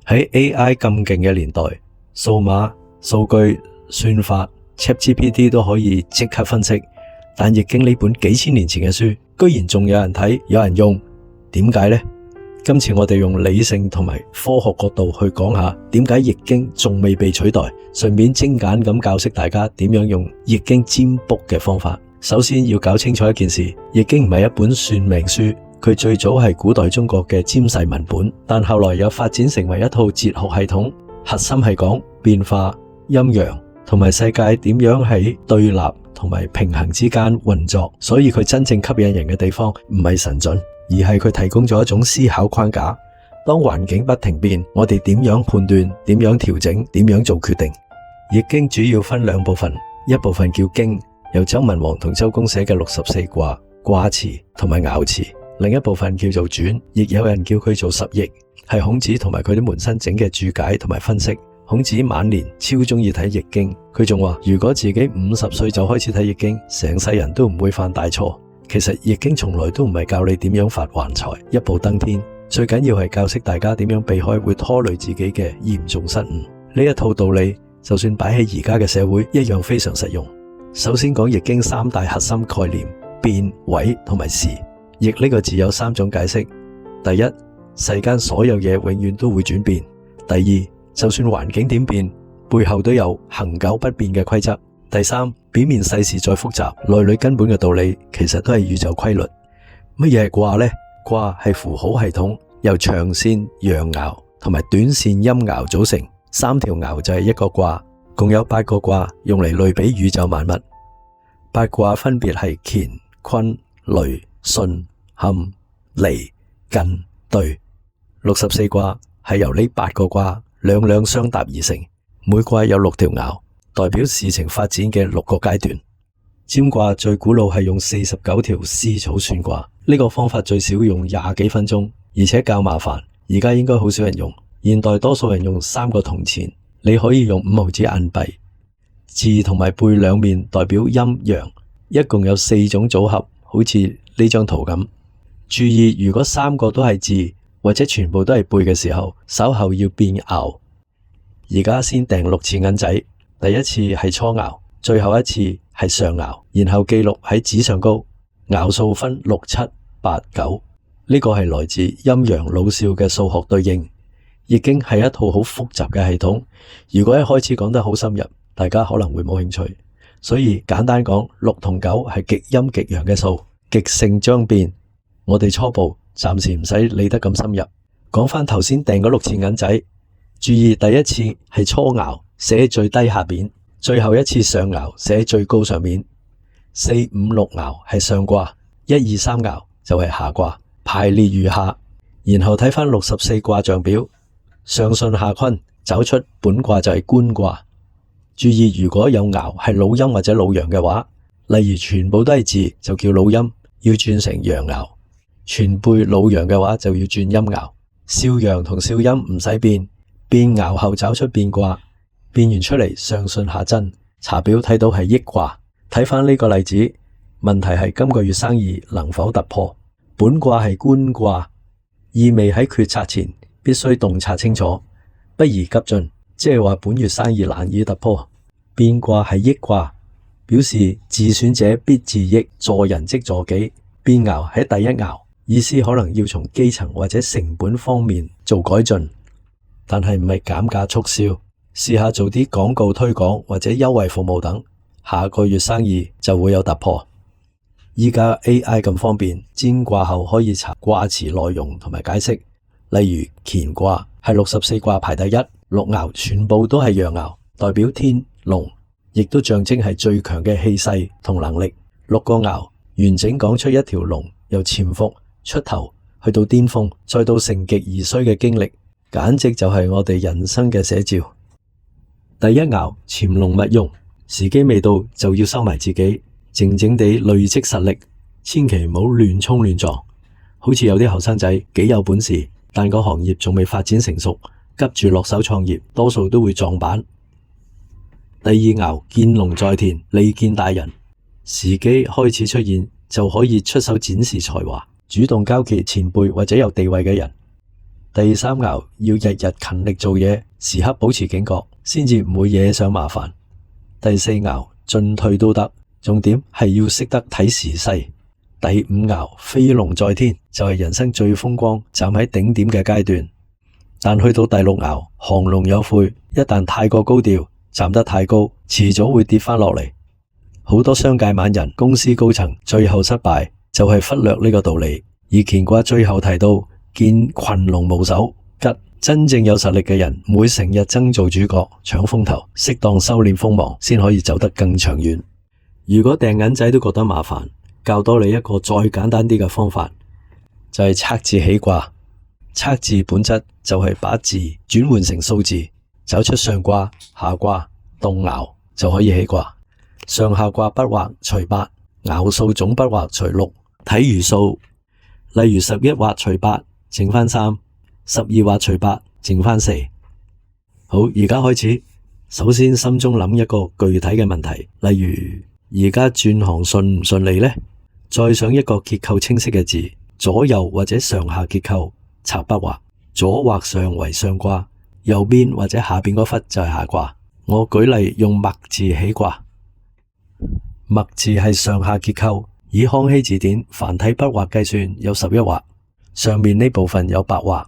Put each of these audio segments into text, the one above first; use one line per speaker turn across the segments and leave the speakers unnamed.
喺 AI 咁勁嘅年代，數碼、數據、算法、ChatGPT 都可以即刻分析，但易經呢本幾千年前嘅書，居然仲有人睇，有人用，點解呢？今次我哋用理性同埋科學角度去講下，點解易經仲未被取代，順便精簡咁教識大家點樣用易經占卜嘅方法。首先要搞清楚一件事，易經唔係一本算命書，佢最早係古代中國嘅占筮文本，但後來又發展成為一套哲學系統，核心係講變化、陰陽同埋世界點樣喺對立同埋平衡之間運作。所以佢真正吸引人嘅地方唔係神準，而係佢提供咗一種思考框架。當環境不停變，我哋點樣判斷、點樣調整、點樣做決定？易經主要分兩部分，一部分叫經，由周文王同周公寫嘅64卦、卦辭同埋爻辭；另一部分叫做傳，亦有人叫佢做十易，係孔子同埋佢啲門生整嘅注解同埋分析。孔子晚年超中意睇易經，佢仲話如果自己50歲就開始睇易經，成世人都唔會犯大錯。其實易經從來都唔係教你點樣發橫財、一步登天，最緊要係教識大家點樣避開會拖累自己嘅嚴重失誤。呢一套道理就算擺喺而家嘅社會一樣非常實用。首先講易經三大核心概念：變、位同埋時。易呢個字有3種解釋：第一，世間所有嘢永遠都會轉變；第二，就算環境點變，背後都有恆久不變嘅規則；第三，表面世事再複雜，內裏根本嘅道理其實都係宇宙規律。乜嘢係卦呢？卦係符號系統，由長線陽爻同埋短線陰爻組成，3條爻就係一個卦，共有8個卦，用嚟類比宇宙萬物。8卦分別係乾、坤、雷、巽、坎、離、艮、兌。64卦係由呢8個卦兩兩相搭而成，每卦有6條爻，代表事情發展嘅6個階段。占卦最古老係用49條絲草算卦，呢個方法最少用20幾分鐘，而且較麻煩，而家應該好少人用。現代多數人用3個銅錢，你可以用5毫子硬幣。字同埋背兩面代表陰陽，一共有4種組合，好似呢張圖咁。注意，如果3個都係字，或者全部都係背嘅時候，稍後要變爻。而家先訂6次銀仔，第一次係初爻，最後一次係上爻，然後記錄喺紙上高。爻數分6、7、8、9，呢個係來自陰陽老少嘅數學對應。易經係一套好複雜嘅系統，如果一開始講得好深入，大家可能會冇興趣。所以簡單講，6同9係極陰極陽嘅數，極盛將變。我哋初步暫時唔使理得咁深入。講返頭先訂嗰6次銀仔，注意第一次係初爻，寫喺最低下邊；最後一次上爻，寫喺最高上面。4、5、6爻係上卦，1、2、3爻就係下卦，排列如下。然後睇返64卦象表，上順下坤，找出本卦就係官卦。注意，如果有爻係老陰或者老陽嘅話，例如全部都係字就叫老陰，要轉成陽爻；全背老陽嘅話就要轉陰爻。少陽同少陰唔使變，變爻後找出變卦，變完出嚟上順下震，查表睇到係益卦。睇返呢個例子，問題係今個月生意能否突破？本卦係官卦，意味喺決策前必須洞察清楚，不宜急進，即係話本月生意難以突破。變卦係益卦，表示自選者必自益，助人即助己。變爻喺第一爻，意思可能要從基層或者成本方面做改進，但係唔係減價促銷。試下做啲廣告推廣或者優惠服務等，下個月生意就會有突破。依家 AI 咁方便，占卦後可以查卦辭內容同埋解釋。例如乾卦係64卦排第一，6爻全部都係陽爻，代表天龍，亦都象徵係最強嘅氣勢同能力。6個爻完整講出一條龍由潛伏出頭去到巔峰，再到盛極而衰嘅經歷，簡直就係我哋人生嘅寫照。第一爻潛龍勿用，時機未到就要收埋自己，靜靜地累積實力，千祈唔好亂衝亂撞。好似有啲後生仔幾有本事，但個行業仲未發展成熟，急住落手創業，多數都會撞板。第二爻見龍在田，利見大人，時機開始出現就可以出手展示才華，主動交結前輩或者有地位嘅人。第三爻要日日勤力做嘢，時刻保持警覺，先至唔會惹上麻煩。第四爻進退都得，重點係要識得睇時勢。第五爻飛龍在天，就係人生最風光、站喺頂點嘅階段。但去到第六爻，亢龍有悔，一旦太過高調，站得太高，遲早會跌翻落嚟。好多商界猛人、公司高層最後失敗，就係忽略呢個道理。而乾卦最後提到，見群龍無首，吉。真正有實力嘅人唔會成日爭做主角、搶風頭，適當收斂鋒芒，先可以走得更長遠。如果掟銀仔都覺得麻煩，教多你一個再簡單啲嘅方法，就係測字起卦。測字本質就係把字轉換成數字，找出上卦、下卦、動爻就可以起卦。上下卦筆畫除8，爻數總筆畫除6，睇如數。例如11畫除8，剩翻3；12畫除8，剩翻4。好，而家開始。首先心中諗一個具體嘅問題，例如而家轉行順唔順利呢？再想一個結構清晰嘅字，左右或者上下結構拆筆畫，左畫上為上卦，右邊或者下邊嗰忽就係下卦。我舉例用墨字起卦。墨字係上下結構，以康熙字典繁體筆畫計算有11畫，上面呢部分有8畫，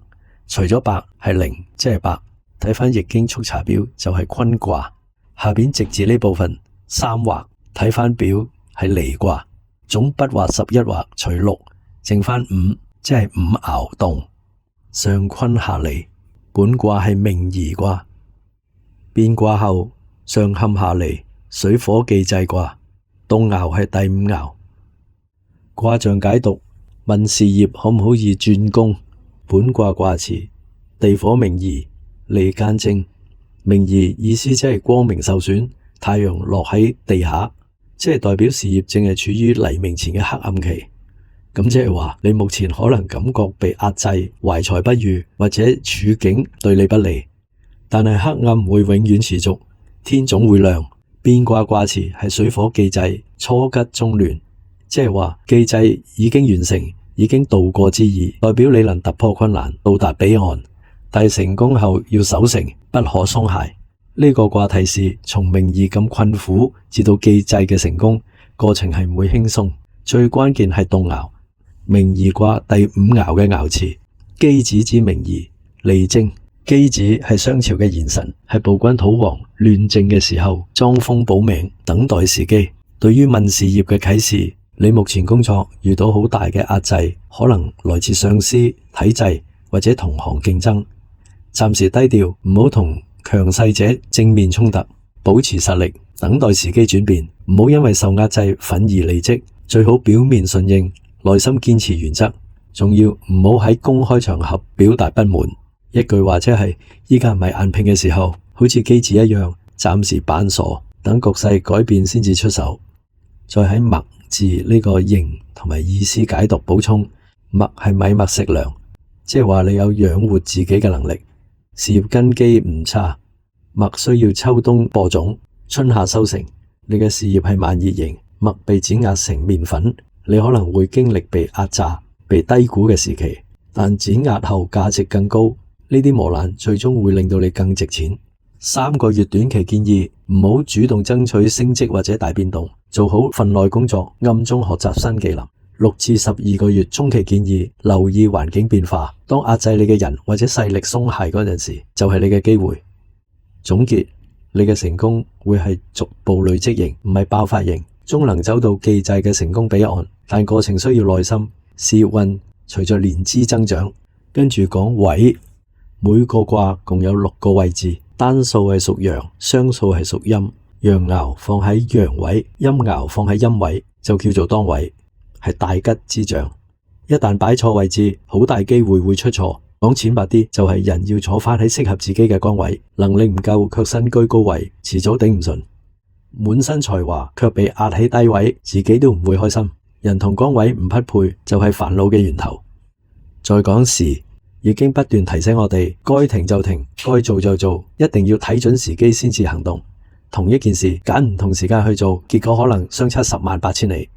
除咗8係0，即係白。睇翻易經速查表就係坤卦。下邊直字呢部分3畫，睇翻表係離卦。總筆畫11畫除6，剩翻5，即係5爻動。上坤下離，本卦係命移卦。變卦後上坎下離，水火既濟卦。動爻係第5爻。卦象解讀：問事業可唔可以轉工？本卦卦辭：地火明夷，利奸精。明夷意思即係光明受損，太陽落喺地下，即係代表事業正係處於黎明前嘅黑暗期。咁即係話你目前可能感覺被壓制、懷才不遇，或者處境對你不利。但係黑暗唔會永遠持續，天總會亮。變卦卦辭係水火既濟，初吉中亂，即係話既濟已經完成，已經度過之意，代表你能突破困難，到達彼岸。但成功後要守成，不可鬆懈。呢個卦提示，從明夷咁困苦至到既濟嘅成功過程係唔會輕鬆。最關鍵係動爻。明夷卦第5爻嘅爻辭：箕子之明夷，利貞。箕子係商朝嘅賢臣，係暴君土皇亂政嘅時候裝瘋保命，等待時機。對於問事業嘅啟示，你目前工作遇到好大嘅壓制，可能來自上司、體制或者同行競爭。暫時低調，唔好同強勢者正面衝突，保持實力，等待時機轉變。唔好因為受壓制憤而離職，最好表面順應，內心堅持原則。仲要唔好喺公開場合表達不滿。一句話即係：依家唔係硬拼嘅時候，好似箕子一樣，暫時扮傻，等局勢改變先至出手。再喺墨字呢個形同埋意思解讀補充：墨係米麥食糧，即係話你有養活自己嘅能力。事業根基唔差，麥需要秋冬播種，春夏收成。你嘅事業係慢熱型，麥被碾壓成麵粉，你可能會經歷被壓榨、被低估嘅時期，但碾壓後價值更高。呢啲磨難最終會令到你更值錢。3個月短期建議：唔好主動爭取升職或者大變動，做好份內工作，暗中學習新技能。6至12個月中期建議：留意環境變化，當壓制你嘅人或者勢力鬆懈嗰陣時，就係你嘅機會。總結：你嘅成功會係逐步累積型，唔係爆發型。終能走到既濟嘅成功彼岸，但過程需要耐心。事業運隨着年資增長。跟住講位，每個卦共有6個位置，單數係屬陽，雙數係屬陰。陽爻放喺陽位，陰爻放喺陰位，就叫做當位，係大吉之象。一旦擺錯位置，好大機會會出錯。講淺白啲，就係人要坐翻喺適合自己嘅崗位，能力唔夠卻身居高位，遲早頂唔順。滿身才華卻被壓喺低位，自己都唔會開心。人同崗位唔匹配，就係煩惱嘅源頭。再講時，已經不斷提醒我哋，該停就停，該做就做，一定要睇準時機先至行動。同一件事揀唔同時間去做，結果可能相差10萬8千里。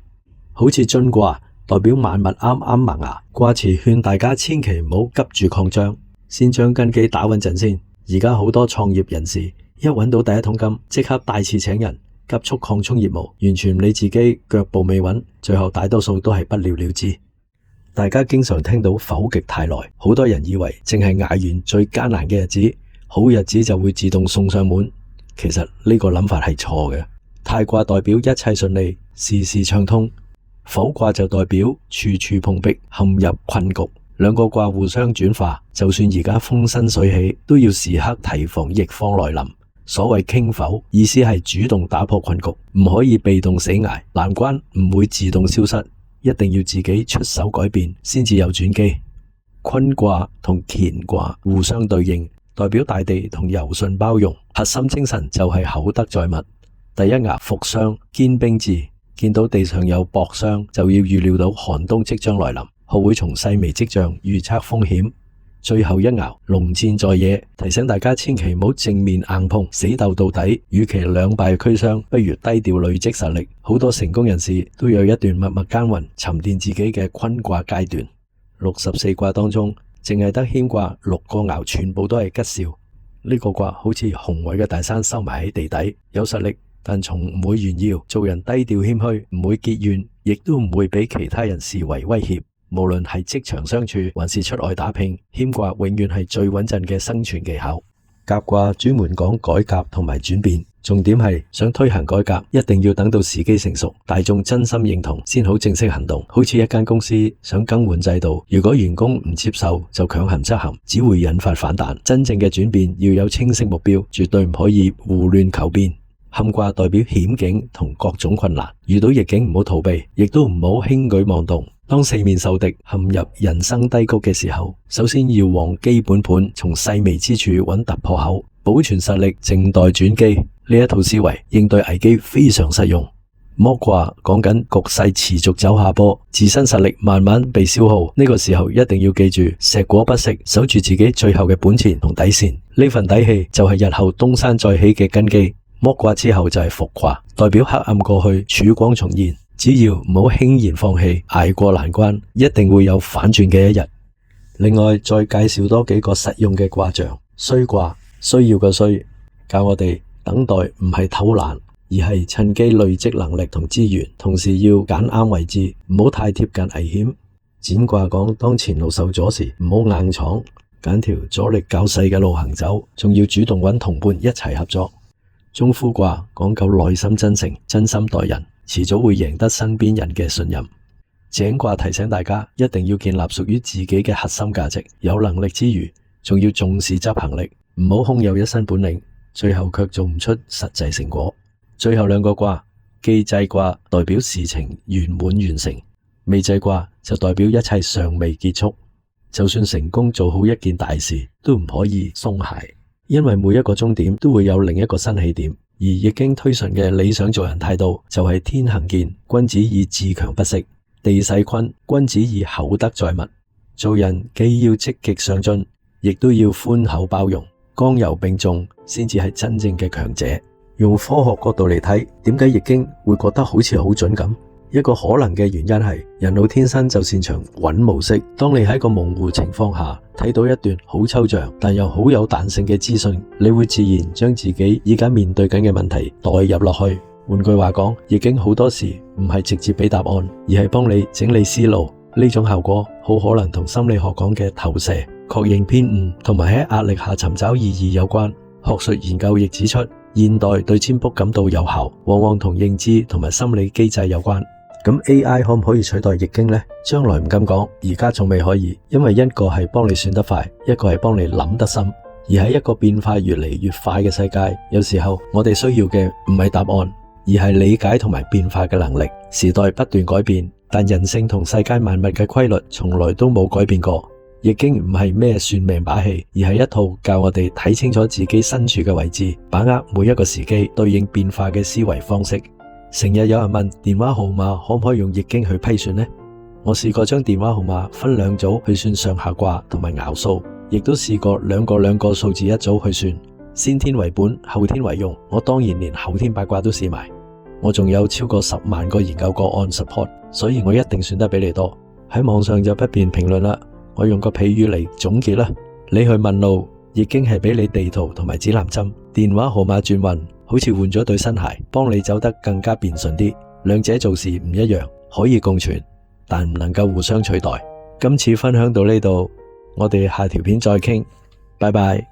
好似津卦代表萬物啱啱萌芽，卦辭勸大家千祈唔好急住擴張，先將根基打穩陣先。而家好多創業人士一揾到第一桶金，即刻大肆請人，急速擴充業務，完全唔理自己腳步未穩，最後大多數都係不了了之。大家經常聽到否極泰來，好多人以為淨係捱完最艱難嘅日子，好日子就會自動送上門。其實呢個諗法係錯嘅。泰卦代表一切順利，事事暢通，否卦就代表處處碰壁，陷入困局。兩個卦互相轉化，就算而家風生水起，都要時刻提防逆風來臨。所謂傾否，意思係主動打破困局，唔可以被動死捱，難關唔會自動消失，一定要自己出手改變，先至有轉機。坤卦同乾卦互相對應，代表大地同柔順包容，核心精神就係厚德載物。第一爻伏霜，堅冰至，見到地上有薄霜，就要預料到寒冬即將來臨。學會從細微跡象預測風險。最後一爻龍戰在野，提醒大家千祈唔好正面硬碰，死鬥到底。與其兩敗俱傷，不如低調累積實力。好多成功人士都有一段默默耕耘、沉澱自己嘅坤卦階段。64卦當中，淨係得謙卦6個爻全部都係吉兆。呢個卦好似宏偉嘅大山收埋喺地底，有實力，但從唔會炫耀，做人低調謙虛，唔會結怨，亦都唔會俾其他人視為威脅。無論係職場相處，還是出外打拼，謙卦永遠係最穩陣嘅生存技巧。甲卦專門講改革同埋轉變，重點係想推行改革，一定要等到時機成熟，大眾真心認同，先好正式行動。好似一間公司想更換制度，如果員工唔接受就強行執行，只會引發反彈。真正嘅轉變要有清晰目標，絕對唔可以胡亂求變。坎卦代表險境同各種困難，遇到逆境唔好逃避，亦都唔好輕舉妄動。當四面受敵，陷入人生低谷嘅時候，首先要往基本盤，從細微之處揾突破口，保存實力，靜待轉機。呢一套思維應對危機非常實用。剝卦講緊局勢持續走下坡，自身實力慢慢被消耗，呢個時候一定要記住碩果不食，守住自己最後嘅本錢同底線。呢份底氣就係日後東山再起嘅根基。剝卦之後就係伏卦，代表黑暗過去，曙光重現。只要唔好輕言放棄，捱過難關，一定會有反轉嘅一日。另外再介紹多幾個實用嘅卦象。胥卦，需要嘅需，教我哋等待唔係偷懶，而係趁機累積能力同資源，同時要揀啱位置，唔好太貼近危險。展卦講當前路受阻時，唔好硬闖，揀條阻力較細嘅路行走，仲要主動揾同伴一齊合作。中孚卦講究內心真誠，真心待人，遲早會贏得身邊人嘅信任。井卦提醒大家一定要建立屬於自己嘅核心價值，有能力之餘，仲要重視執行力，唔好空有一身本領，最後卻做唔出實際成果。最後兩個卦，既濟卦代表事情圓滿完成，未濟卦就代表一切尚未結束。就算成功做好一件大事，都唔可以鬆懈。因為每一個終點都會有另一個新起點，而易經推崇嘅理想做人態度就係天行健，君子以自強不息；地勢坤，君子以厚德載物。做人既要積極上進，亦都要寬厚包容，剛柔並重，先至係真正嘅強者。用科學角度嚟睇，點解易經會覺得好似好準咁？一個可能嘅原因係人腦天生就擅長揾模式。當你喺個模糊情況下睇到一段好抽象但又好有彈性嘅資訊，你會自然將自己依家面對緊嘅問題代入落去。換句話講，易經好多時唔係直接俾答案，而係幫你整理思路。呢種效果好可能同心理學講嘅投射、確認偏誤同埋喺壓力下尋找意義有關。學術研究亦指出，現代對占卜感到有效，往往同認知同埋心理機制有關。咁 AI 可唔可以取代易經呢？將來唔敢講，而家仲未可以，因為一個係幫你算得快，一個係幫你諗得深。而喺一個變化越嚟越快嘅世界，有時候我哋需要嘅唔係答案，而係理解同埋變化嘅能力。時代不斷改變，但人性同世界萬物嘅規律從來都冇改變過。易經唔係咩算命把戲，而係一套教我哋睇清楚自己身處嘅位置，把握每一個時機對應變化嘅思維方式。成日有人問電話號碼可唔可以用易經去批算呢？我試過將電話號碼分兩組去算上下卦同埋爻數，亦都試過兩個數字一組去算，先天為本，後天為用。我當然連後天八卦都試埋。我仲有超過10萬個研究個案 support， 所以我一定算得比你多。喺網上就不便評論啦，我用個譬喻嚟總結啦。你去問路，易經係俾你地圖同埋指南針。電話號碼轉運，好似換咗對新鞋，幫你走得更加便順啲。兩者做事唔一樣，可以共存，但唔能夠互相取代。今次分享到呢度，我哋下條片再傾，拜拜。